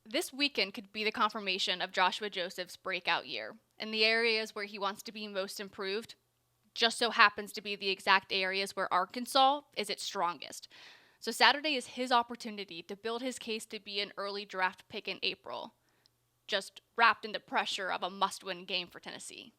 This weekend could be the confirmation of Joshua Joseph's breakout year. In the areas where he wants to be most improved, just so happens to be the exact areas where Arkansas is its strongest. So Saturday is his opportunity to build his case to be an early draft pick in April, just wrapped in the pressure of a must-win game for Tennessee.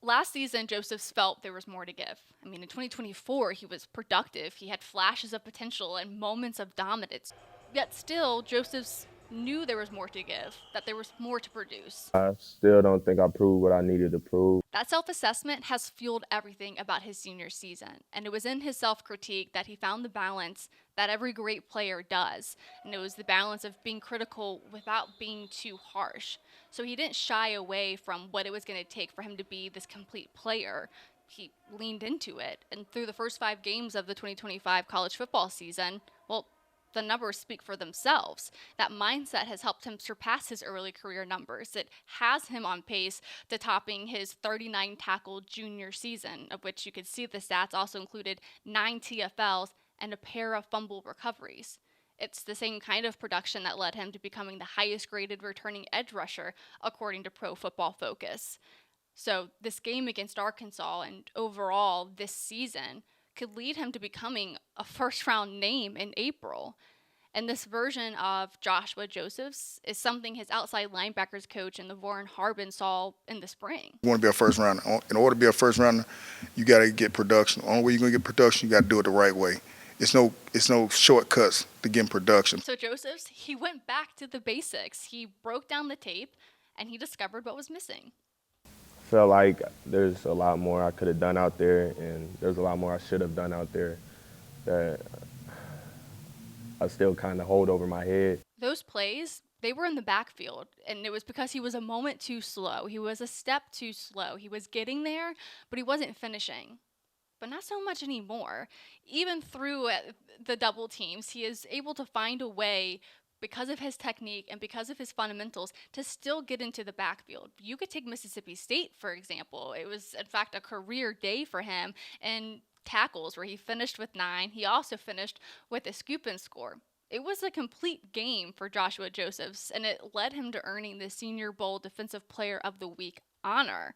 Last season, Josephs felt there was more to give. I mean, in 2024, he was productive. He had flashes of potential and moments of dominance. Yet still, Josephs knew there was more to give, that there was more to produce. I still don't think I proved what I needed to prove. That self-assessment has fueled everything about his senior season, and it was in his self-critique that he found the balance that every great player does, and it was the balance of being critical without being too harsh. So he didn't shy away from what it was going to take for him to be this complete player. He leaned into it, and through the first 5 games of the 2025 college football season, well, the numbers speak for themselves. That mindset has helped him surpass his early career numbers. It has him on pace to topping his 39 tackle junior season, of which you could see the stats also included 9 TFLs and a pair of fumble recoveries. It's the same kind of production that led him to becoming the highest graded returning edge rusher, according to Pro Football Focus. So, this game against Arkansas and overall this season could lead him to becoming a first round name in April. And this version of Joshua Josephs is something his outside linebackers coach in the Warren Harbin saw in the spring. You want to be a first rounder. In order to be a first rounder, you got to get production. The only way you're going to get production, you got to do it the right way. It's no shortcuts to getting production. So Josephs, he went back to the basics. He broke down the tape and he discovered what was missing. Felt like there's a lot more I could have done out there, and there's a lot more I should have done out there that I still kind of hold over my head. Those plays, they were in the backfield, and it was because he was a moment too slow. He was a step too slow. He was getting there, but he wasn't finishing. But not so much anymore. Even through the double teams, he is able to find a way, because of his technique and because of his fundamentals, to still get into the backfield. You could take Mississippi State, for example. It was, in fact, a career day for him in tackles where he finished with 9. He also finished with a scoop and score. It was a complete game for Joshua Josephs, and it led him to earning the Senior Bowl Defensive Player of the Week honor.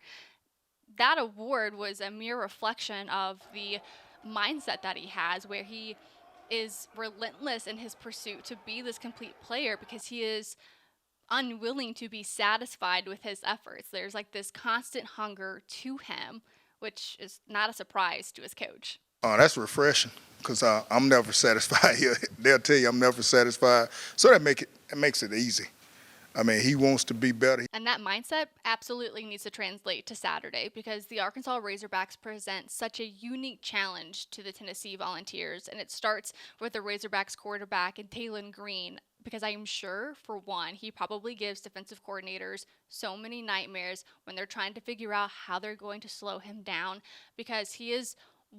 That award was a mere reflection of the mindset that he has, where he is relentless in his pursuit to be this complete player because he is unwilling to be satisfied with his efforts. There's like this constant hunger to him, which is not a surprise to his coach. That's refreshing because I'm never satisfied here. They'll tell you I'm never satisfied. So that makes it easy. I mean, he wants to be better. And that mindset absolutely needs to translate to Saturday because the Arkansas Razorbacks present such a unique challenge to the Tennessee Volunteers. And it starts with the Razorbacks quarterback and Taylon Green, because I am sure, for one, he probably gives defensive coordinators so many nightmares when they're trying to figure out how they're going to slow him down, because he is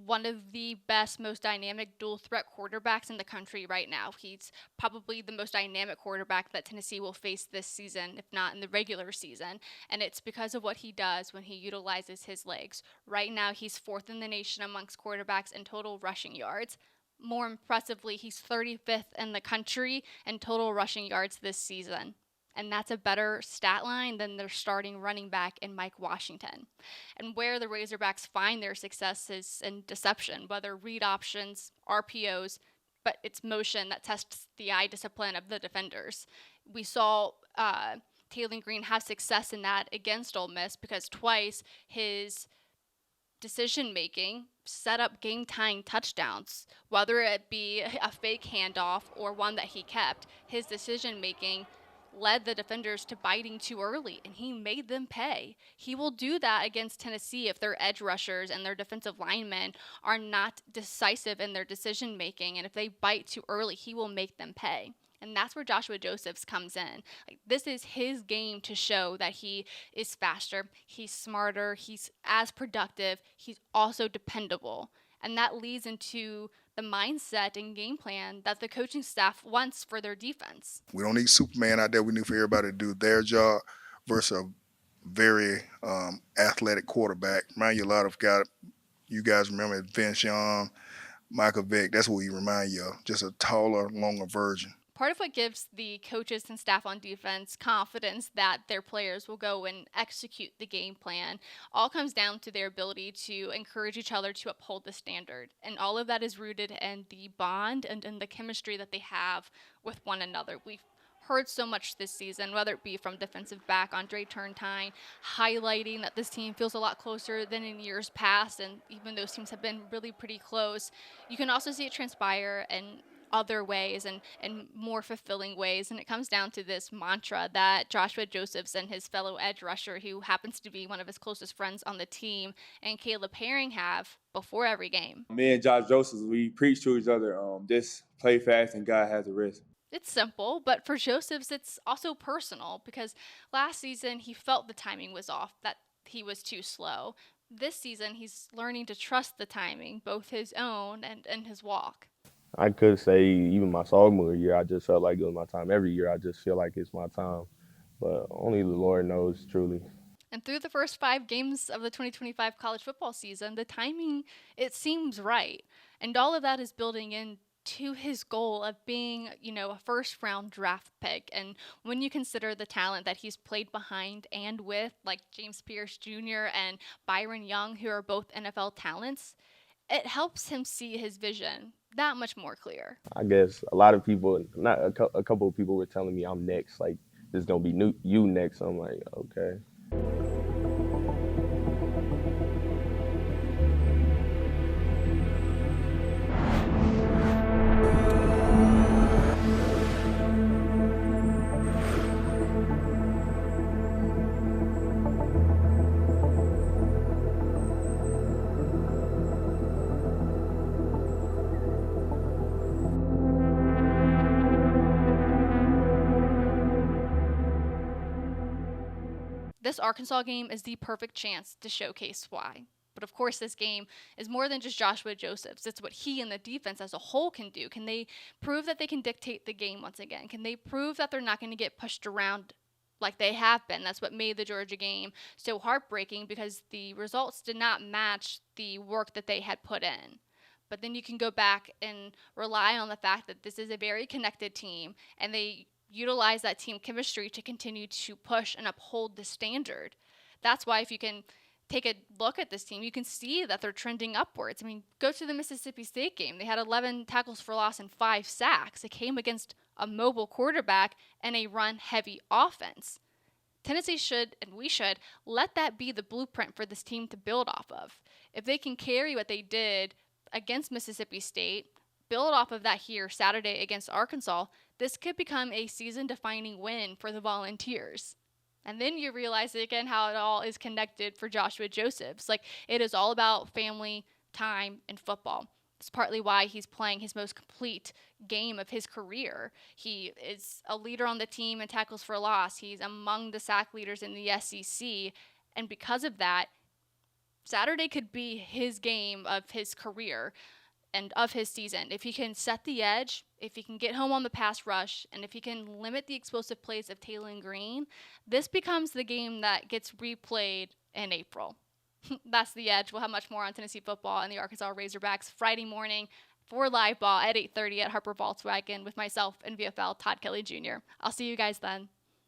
one of the best, most dynamic dual threat quarterbacks in the country right now. He's probably the most dynamic quarterback that Tennessee will face this season, if not in the regular season. And it's because of what he does when he utilizes his legs. Right now, he's 4th in the nation amongst quarterbacks in total rushing yards. More impressively, he's 35th in the country in total rushing yards this season. And that's a better stat line than their starting running back in Mike Washington. And where the Razorbacks find their success is in deception, whether read options, RPOs, but it's motion that tests the eye discipline of the defenders. We saw Taylon Green have success in that against Ole Miss because twice his decision-making set up game-tying touchdowns, whether it be a fake handoff or one that he kept. His decision-making led the defenders to biting too early, and he made them pay. He will do that against Tennessee if their edge rushers and their defensive linemen are not decisive in their decision making, and if they bite too early, he will make them pay. And that's where Joshua Josephs comes in. Like, this is his game to show that he is faster, he's smarter, he's as productive, he's also dependable. And that leads into the mindset and game plan that the coaching staff wants for their defense. We don't need Superman out there. We need for everybody to do their job versus a very athletic quarterback. Remind you a lot of guys, you guys remember Vince Young, Michael Vick. That's what he remind you of, just a taller, longer version. Part of what gives the coaches and staff on defense confidence that their players will go and execute the game plan all comes down to their ability to encourage each other to uphold the standard. And all of that is rooted in the bond and in the chemistry that they have with one another. We've heard so much this season, whether it be from defensive back Andre Turntine, highlighting that this team feels a lot closer than in years past, and even those teams have been really pretty close. You can also see it transpire in other ways and more fulfilling ways, and it comes down to this mantra that Joshua Josephs and his fellow edge rusher, who happens to be one of his closest friends on the team, and Caleb Herring have before every game. Me and Josh Josephs, we preach to each other, just play fast and God has the rest. It's simple, but for Josephs, it's also personal because last season he felt the timing was off, that he was too slow. This season, he's learning to trust the timing, both his own and his walk. I could say even my sophomore year, I just felt like it was my time. Every year, I just feel like it's my time. But only the Lord knows, truly. And through the first 5 games of the 2025 college football season, the timing, it seems right. And all of that is building into his goal of being, a first-round draft pick. And when you consider the talent that he's played behind and with, like James Pierce Jr. and Byron Young, who are both NFL talents, it helps him see his vision that much more clear. I guess a lot of people, not a couple of people were telling me I'm next, like, there's going to be you next. I'm like, okay. This Arkansas game is the perfect chance to showcase why. But of course, this game is more than just Joshua Josephs. It's what he and the defense as a whole can do. Can they prove that they can dictate the game once again? Can they prove that they're not going to get pushed around like they have been? That's what made the Georgia game so heartbreaking, because the results did not match the work that they had put in. But then you can go back and rely on the fact that this is a very connected team, and they utilize that team chemistry to continue to push and uphold the standard. That's why if you can take a look at this team, you can see that they're trending upwards. I mean, go to the Mississippi State game. They had 11 tackles for loss and 5 sacks. It came against a mobile quarterback and a run-heavy offense. Tennessee should, and we should, let that be the blueprint for this team to build off of. If they can carry what they did against Mississippi State, build off of that here Saturday against Arkansas, this could become a season-defining win for the Volunteers. And then you realize again how it all is connected for Joshua Josephs. Like, it is all about family, time, and football. It's partly why he's playing his most complete game of his career. He is a leader on the team in tackles for loss. He's among the sack leaders in the SEC. And because of that, Saturday could be his game of his career and of his season. If he can set the edge, if he can get home on the pass rush, and if he can limit the explosive plays of Taylon Green, this becomes the game that gets replayed in April. That's the edge. We'll have much more on Tennessee football and the Arkansas Razorbacks Friday morning for live ball at 8:30 at Harper Volkswagen with myself and VFL Todd Kelly Jr. I'll see you guys then.